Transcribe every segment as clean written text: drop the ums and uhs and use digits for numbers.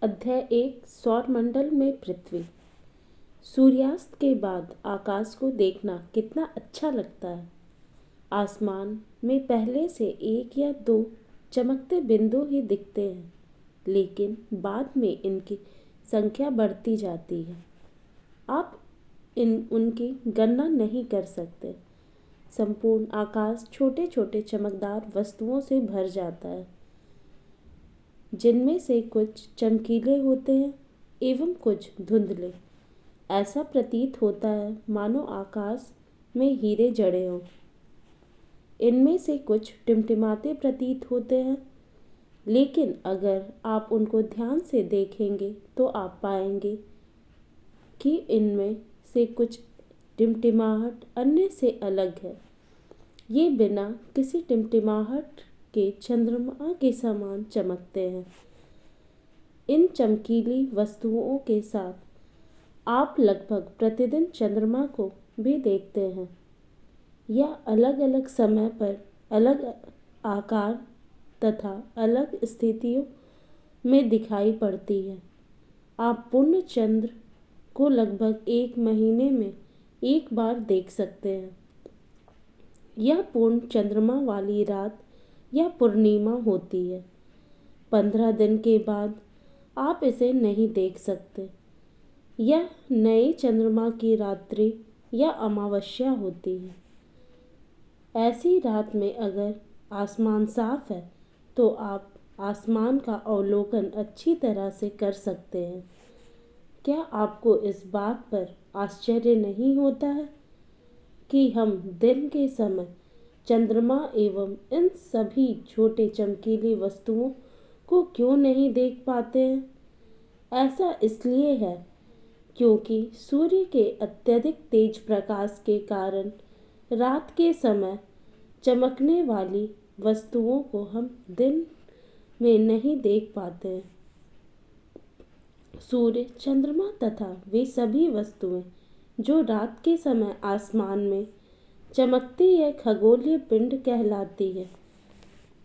अध्याय 1 सौरमंडल में पृथ्वी। सूर्यास्त के बाद आकाश को देखना कितना अच्छा लगता है। आसमान में पहले से एक या दो चमकते बिंदु ही दिखते हैं, लेकिन बाद में इनकी संख्या बढ़ती जाती है। आप उनकी गणना नहीं कर सकते। संपूर्ण आकाश छोटे छोटे चमकदार वस्तुओं से भर जाता है, जिनमें से कुछ चमकीले होते हैं एवं कुछ धुंधले। ऐसा प्रतीत होता है मानो आकाश में हीरे जड़े हों। इनमें से कुछ टिमटिमाते प्रतीत होते हैं, लेकिन अगर आप उनको ध्यान से देखेंगे तो आप पाएंगे कि इनमें से कुछ टिमटिमाहट अन्य से अलग है। ये बिना किसी टिमटिमाहट के चंद्रमा के समान चमकते हैं। इन चमकीली वस्तुओं के साथ आप लगभग प्रतिदिन चंद्रमा को भी देखते हैं। यह अलग अलग समय पर अलग आकार तथा अलग स्थितियों में दिखाई पड़ती है। आप पूर्ण चंद्र को लगभग एक महीने में एक बार देख सकते हैं। यह पूर्ण चंद्रमा वाली रात या पूर्णिमा होती है। 15 दिन के बाद आप इसे नहीं देख सकते। यह नए चंद्रमा की रात्रि या अमावस्या होती है। ऐसी रात में अगर आसमान साफ है तो आप आसमान का अवलोकन अच्छी तरह से कर सकते हैं। क्या आपको इस बात पर आश्चर्य नहीं होता है कि हम दिन के समय चंद्रमा एवं इन सभी छोटे चमकीली वस्तुओं को क्यों नहीं देख पाते हैं? ऐसा इसलिए है क्योंकि सूर्य के अत्यधिक तेज प्रकाश के कारण रात के समय चमकने वाली वस्तुओं को हम दिन में नहीं देख पाते हैं। सूर्य, चंद्रमा तथा वे सभी वस्तुएं जो रात के समय आसमान में चमकती है खगोलीय पिंड कहलाती है।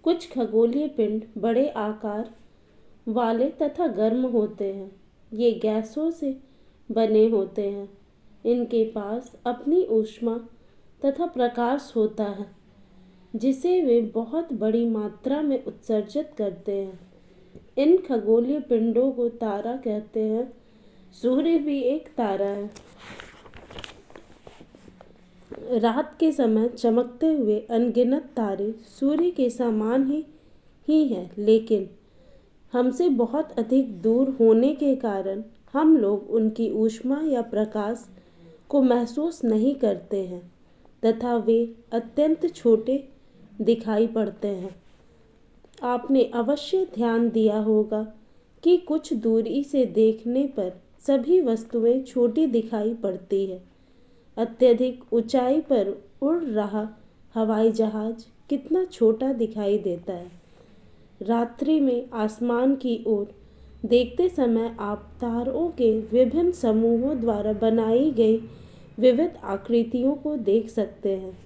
कुछ खगोलीय पिंड बड़े आकार वाले तथा गर्म होते हैं। ये गैसों से बने होते हैं। इनके पास अपनी ऊष्मा तथा प्रकाश होता है, जिसे वे बहुत बड़ी मात्रा में उत्सर्जित करते हैं। इन खगोलीय पिंडों को तारा कहते हैं। सूर्य भी एक तारा है। रात के समय चमकते हुए अनगिनत तारे सूर्य के समान ही हैं, लेकिन हमसे बहुत अधिक दूर होने के कारण हम लोग उनकी ऊष्मा या प्रकाश को महसूस नहीं करते हैं तथा वे अत्यंत छोटे दिखाई पड़ते हैं। आपने अवश्य ध्यान दिया होगा कि कुछ दूरी से देखने पर सभी वस्तुएं छोटी दिखाई पड़ती है। अत्यधिक ऊंचाई पर उड़ रहा हवाई जहाज कितना छोटा दिखाई देता है। रात्रि में आसमान की ओर देखते समय आप तारों के विभिन्न समूहों द्वारा बनाई गई विविध आकृतियों को देख सकते हैं।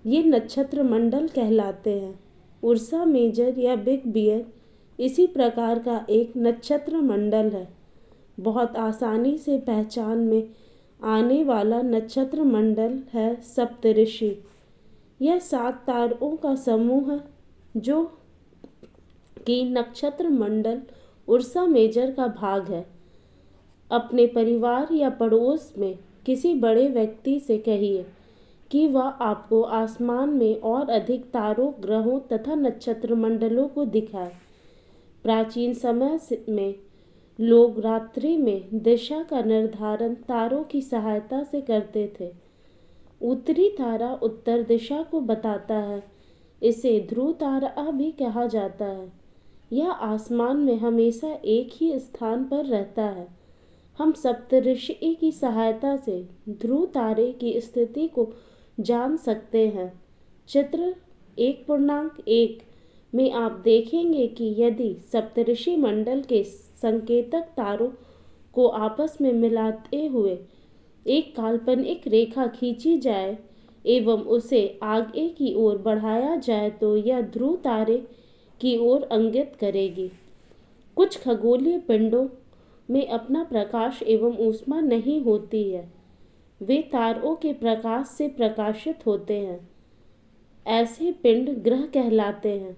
ये नक्षत्र मंडल कहलाते हैं। उर्सा मेजर या बिग बियर इसी प्रकार का एक नक्षत्र मंडल है। बहुत आसानी से पहचान में आने वाला नक्षत्र मंडल है सप्तऋषि। यह 7 तारों का समूह है जो कि नक्षत्र मंडल उर्सा मेजर का भाग है। अपने परिवार या पड़ोस में किसी बड़े व्यक्ति से कहिए कि वह आपको आसमान में और अधिक तारों, ग्रहों तथा नक्षत्र मंडलों को दिखाए। प्राचीन समय में लोग रात्रि में दिशा का निर्धारण तारों की सहायता से करते थे। उत्तरी तारा उत्तर दिशा को बताता है। इसे ध्रुव तारा भी कहा जाता है। यह आसमान में हमेशा एक ही स्थान पर रहता है। हम सप्तऋषि की सहायता से ध्रुव तारे की स्थिति को जान सकते हैं। चित्र 1.1 में आप देखेंगे कि यदि सप्तऋषि मंडल के संकेतक तारों को आपस में मिलाते हुए एक काल्पनिक रेखा खींची जाए एवं उसे आगे की ओर बढ़ाया जाए तो यह ध्रुव तारे की ओर इंगित करेगी। कुछ खगोलीय पिंडों में अपना प्रकाश एवं ऊष्मा नहीं होती है, वे तारों के प्रकाश से प्रकाशित होते हैं। ऐसे पिंड ग्रह कहलाते हैं।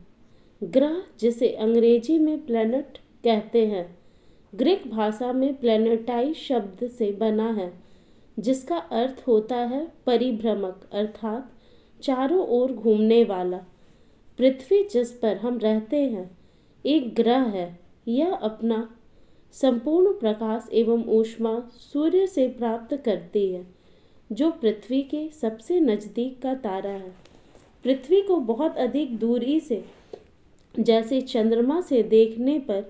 ग्रह, जिसे अंग्रेजी में प्लैनेट कहते हैं, ग्रीक भाषा में प्लैनेटाई शब्द से बना है, जिसका अर्थ होता है परिभ्रमक, अर्थात चारों ओर घूमने वाला। पृथ्वी, जिस पर हम रहते हैं, एक ग्रह है। यह अपना संपूर्ण प्रकाश एवं ऊष्मा सूर्य से प्राप्त करती है, जो पृथ्वी के सबसे नज़दीक का तारा है। पृथ्वी को बहुत अधिक दूरी से, जैसे चंद्रमा से देखने पर,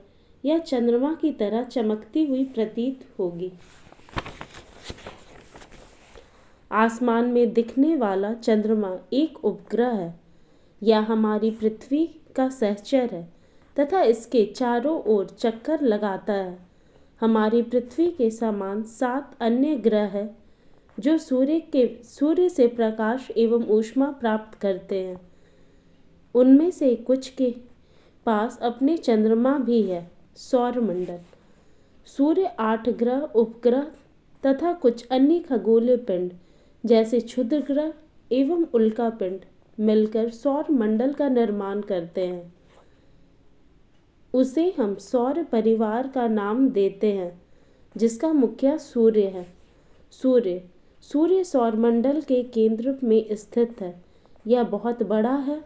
यह चंद्रमा की तरह चमकती हुई प्रतीत होगी। आसमान में दिखने वाला चंद्रमा एक उपग्रह है या हमारी पृथ्वी का सहचर है तथा इसके चारों ओर चक्कर लगाता है। हमारी पृथ्वी के समान 7 अन्य ग्रह हैं जो सूर्य से प्रकाश एवं ऊष्मा प्राप्त करते हैं। उनमें से कुछ के पास अपने चंद्रमा भी है। सौरमंडल। सूर्य 8 ग्रह, उपग्रह तथा कुछ अन्य खगोलीय पिंड जैसे क्षुद्र ग्रह एवं उल्का पिंड मिलकर सौर मंडल का निर्माण करते हैं। उसे हम सौर परिवार का नाम देते हैं, जिसका मुखिया सूर्य है। सूर्य सौरमंडल के केंद्र में स्थित है। यह बहुत बड़ा है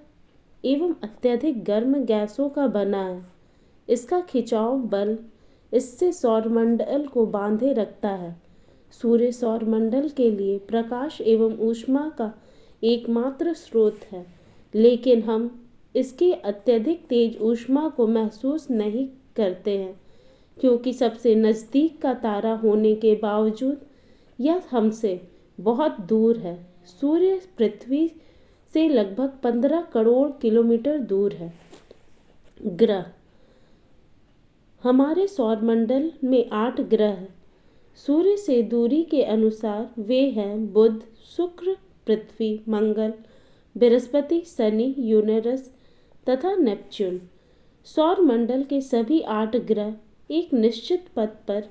एवं अत्यधिक गर्म गैसों का बना है। इसका खिंचाव बल इससे सौरमंडल को बांधे रखता है। सूर्य सौरमंडल के लिए प्रकाश एवं ऊष्मा का एकमात्र स्रोत है, लेकिन हम इसकी अत्यधिक तेज ऊष्मा को महसूस नहीं करते हैं, क्योंकि सबसे नज़दीक का तारा होने के बावजूद यह हमसे बहुत दूर है। सूर्य पृथ्वी से लगभग 15 करोड़ किलोमीटर दूर है। ग्रह। हमारे सौरमंडल में 8 ग्रह हैं। सूर्य से दूरी के अनुसार वे हैं बुध, शुक्र, पृथ्वी, मंगल, बृहस्पति, शनि, यूरेनस तथा नेपच्यून। सौरमंडल के सभी 8 ग्रह एक निश्चित पथ पर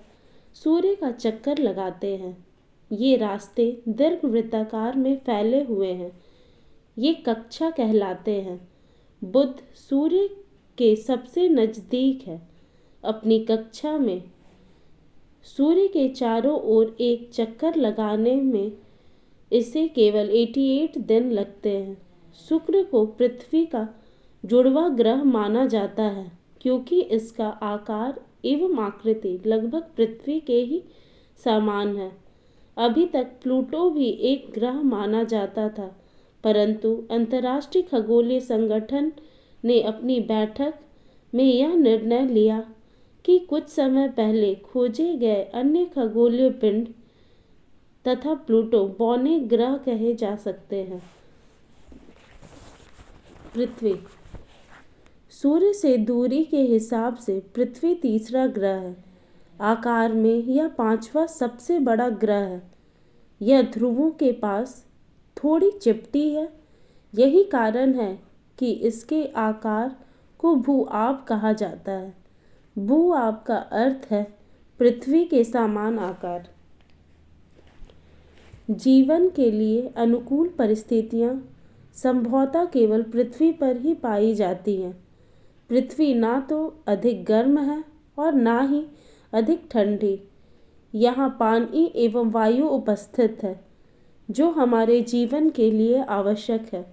सूर्य का चक्कर लगाते हैं। ये रास्ते दीर्घवृत्ताकार में फैले हुए हैं। ये कक्षा कहलाते हैं। बुध सूर्य के सबसे नज़दीक है। अपनी कक्षा में सूर्य के चारों ओर एक चक्कर लगाने में इसे केवल 88 दिन लगते हैं। शुक्र को पृथ्वी का जुड़वा ग्रह माना जाता है, क्योंकि इसका आकार एवं आकृति लगभग पृथ्वी के ही समान है। अभी तक प्लूटो भी एक ग्रह माना जाता था, परंतु अंतर्राष्ट्रीय खगोलीय संगठन ने अपनी बैठक में यह निर्णय लिया कि कुछ समय पहले खोजे गए अन्य खगोलीय पिंड तथा प्लूटो बौने ग्रह कहे जा सकते हैं। पृथ्वी। सूर्य से दूरी के हिसाब से पृथ्वी तीसरा ग्रह है। आकार में यह 5वां सबसे बड़ा ग्रह है। यह ध्रुवों के पास थोड़ी चिपटी है। यही कारण है कि इसके आकार को भू-आब कहा जाता है। भू-आब का अर्थ है पृथ्वी के समान आकार। जीवन के लिए अनुकूल परिस्थितियां संभवतः केवल पृथ्वी पर ही पाई जाती हैं। पृथ्वी ना तो अधिक गर्म है और ना ही अधिक ठंडी। यहाँ पानी एवं वायु उपस्थित है, जो हमारे जीवन के लिए आवश्यक है।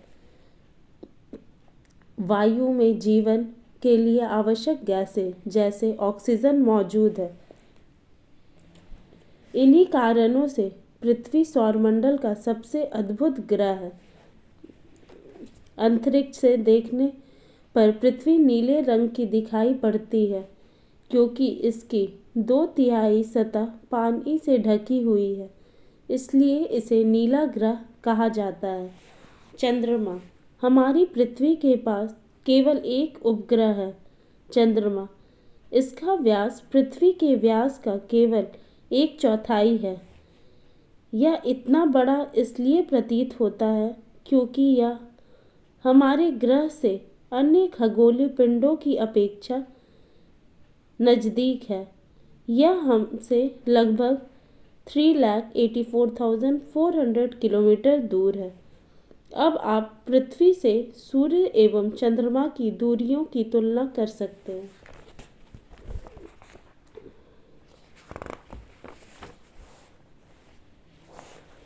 वायु में जीवन के लिए आवश्यक गैसें जैसे ऑक्सीजन मौजूद है। इन्हीं कारणों से पृथ्वी सौरमंडल का सबसे अद्भुत ग्रह है। अंतरिक्ष से देखने पर पृथ्वी नीले रंग की दिखाई पड़ती है, क्योंकि इसकी 2/3 सतह पानी से ढकी हुई है, इसलिए इसे नीला ग्रह कहा जाता है। चंद्रमा। हमारी पृथ्वी के पास केवल एक उपग्रह है, चंद्रमा। इसका व्यास पृथ्वी के व्यास का केवल 1/4 है। यह इतना बड़ा इसलिए प्रतीत होता है क्योंकि यह हमारे ग्रह से अन्य खगोलीय पिंडों की अपेक्षा नज़दीक है। यह हमसे लगभग 3,84,400 किलोमीटर दूर है। अब आप पृथ्वी से सूर्य एवं चंद्रमा की दूरियों की तुलना कर सकते हैं।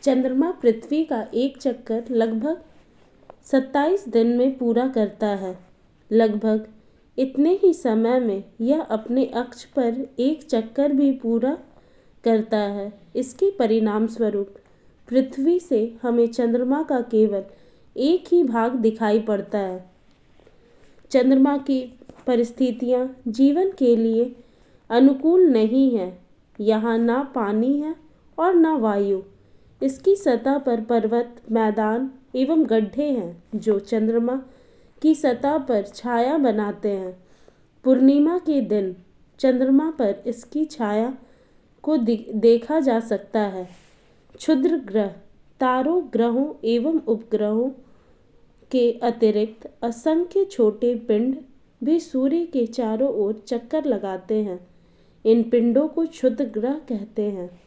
चंद्रमा पृथ्वी का एक चक्कर लगभग 27 दिन में पूरा करता है। लगभग इतने ही समय में यह अपने अक्ष पर एक चक्कर भी पूरा करता है। इसके परिणाम स्वरूप पृथ्वी से हमें चंद्रमा का केवल एक ही भाग दिखाई पड़ता है। चंद्रमा की परिस्थितियां जीवन के लिए अनुकूल नहीं है। यहाँ ना पानी है और ना वायु। इसकी सतह पर पर्वत, मैदान एवं गड्ढे हैं जो चंद्रमा की सतह पर छाया बनाते हैं। पूर्णिमा के दिन चंद्रमा पर इसकी छाया को देखा जा सकता है। क्षुद्र ग्रह, तारों, ग्रहों एवं उपग्रहों के अतिरिक्त असंख्य छोटे पिंड भी सूर्य के चारों ओर चक्कर लगाते हैं। इन पिंडों को क्षुद्र ग्रह कहते हैं।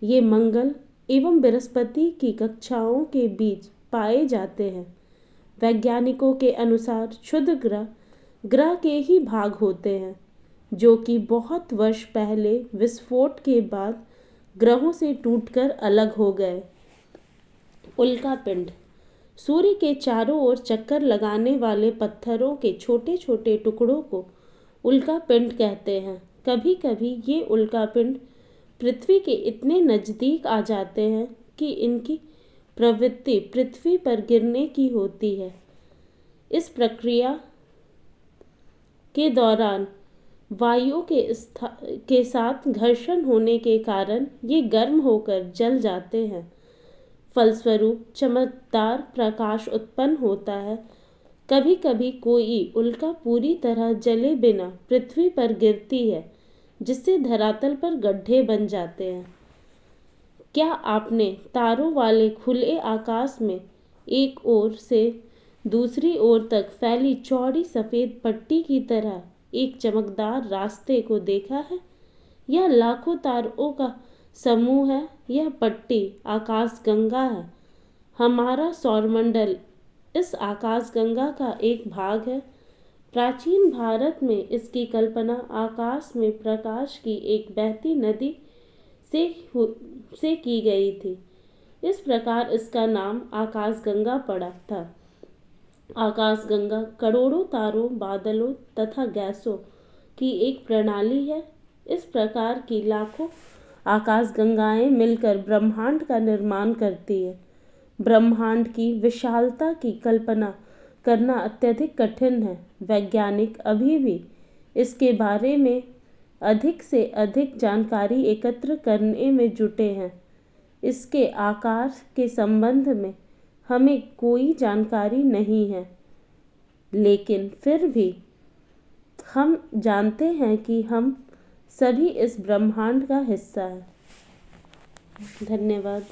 ये मंगल एवं बृहस्पति की कक्षाओं के बीच पाए जाते हैं। वैज्ञानिकों के अनुसार क्षुद्र ग्रह के ही भाग होते हैं जो कि बहुत वर्ष पहले विस्फोट के बाद ग्रहों से टूटकर अलग हो गए। उल्कापिंड, सूर्य के चारों ओर चक्कर लगाने वाले पत्थरों के छोटे छोटे टुकड़ों को उल्कापिंड कहते हैं। कभी कभी ये उल्कापिंड पृथ्वी के इतने नज़दीक आ जाते हैं कि इनकी प्रवृत्ति पृथ्वी पर गिरने की होती है। इस प्रक्रिया के दौरान वायु के साथ घर्षण होने के कारण ये गर्म होकर जल जाते हैं। फलस्वरूप चमकदार प्रकाश उत्पन्न होता है। कभी कभी कोई उल्का पूरी तरह जले बिना पृथ्वी पर गिरती है जिससे धरातल पर गड्ढे बन जाते हैं। क्या आपने तारों वाले खुले आकाश में एक ओर से दूसरी ओर तक फैली चौड़ी सफ़ेद पट्टी की तरह एक चमकदार रास्ते को देखा है? यह लाखों तारों का समूह है। यह पट्टी आकाशगंगा है। हमारा सौरमंडल इस आकाशगंगा का एक भाग है। प्राचीन भारत में इसकी कल्पना आकाश में प्रकाश की एक बहती नदी से की गई थी। इस प्रकार इसका नाम आकाशगंगा पड़ा था। आकाशगंगा करोड़ों तारों, बादलों तथा गैसों की एक प्रणाली है। इस प्रकार की लाखों आकाशगंगाएं मिलकर ब्रह्मांड का निर्माण करती है। ब्रह्मांड की विशालता की कल्पना करना अत्यधिक कठिन है। वैज्ञानिक अभी भी इसके बारे में अधिक से अधिक जानकारी एकत्र करने में जुटे हैं। इसके आकार के संबंध में हमें कोई जानकारी नहीं है, लेकिन फिर भी हम जानते हैं कि हम सभी इस ब्रह्मांड का हिस्सा हैं। धन्यवाद।